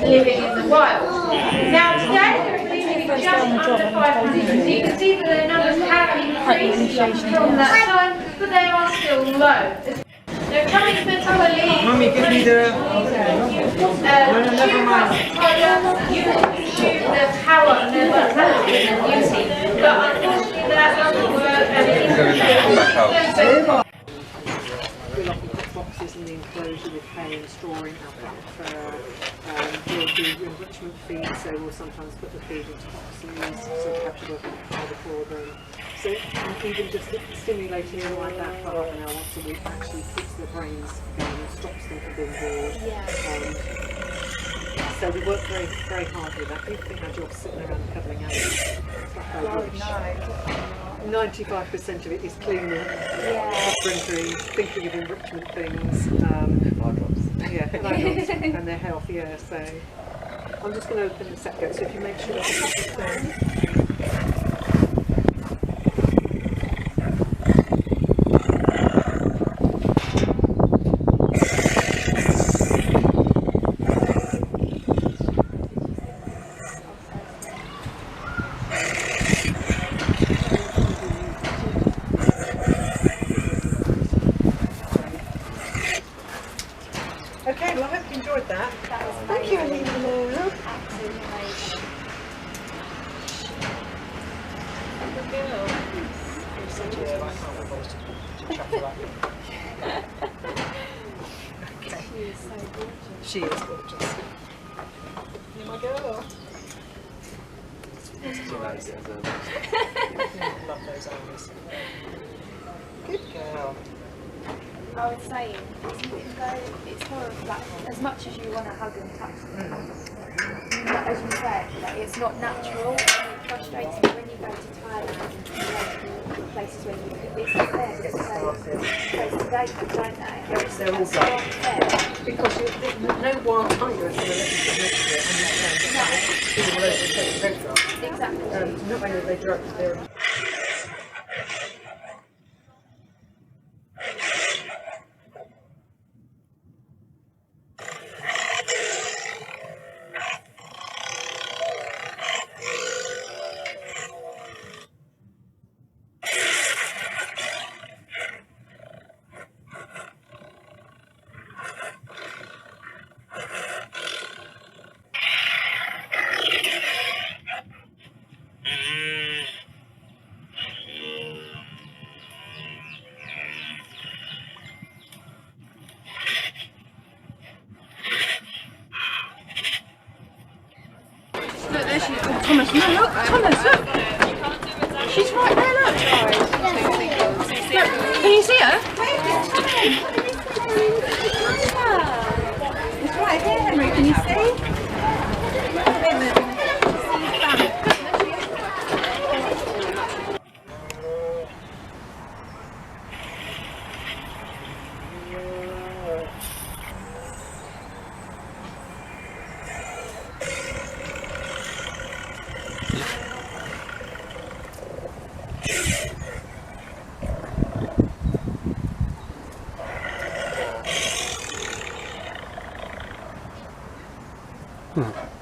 living in the wild. Now today, we're living just under 500. So you can see that their numbers have increased from that time, but they are still low. They're coming particularly. Mummy, give me the. Never mind. The power and their vitality and beauty, but unfortunately that doesn't work and it isn't. We'll often put boxes in the enclosure with hay and straw in alpaca fur. We'll do enrichment feed, so we'll sometimes put the feed into boxes, so perhaps working harder for them. So even just stimulating them like that for half an hour once a week actually keeps their brains going and stops them from being bored. So we work very, very hard with that. People think our job's sitting around cuddling animals. It's not very rubbish. 95% of it is cleaning, husbandry, thinking of enrichment things, and their health. So I'm just going to open the set gate. So if you make sure that's okay, well I hope you enjoyed that. Thank you, Alina. Absolutely amazing. Good girl. Okay. She is so gorgeous. She is gorgeous. You're my girl. Love those eyes. Good girl. I would say it's more of like, as much as you want to hug and touch them, as you said, like, it's not natural. And it frustrates me when you go to Thailand and you go to places where it's not there, it's so sedated, don't they? Yes, they're all done. Because no wild tiger is going to let you sit next to it and you will overtake the photograph. Exactly. Not only are they drugs, they're Look, there she is. Oh, Thomas, no, look, Thomas, look. She's right there, look. Look, can you see her? It's right here, Henry, can you see? Hmm.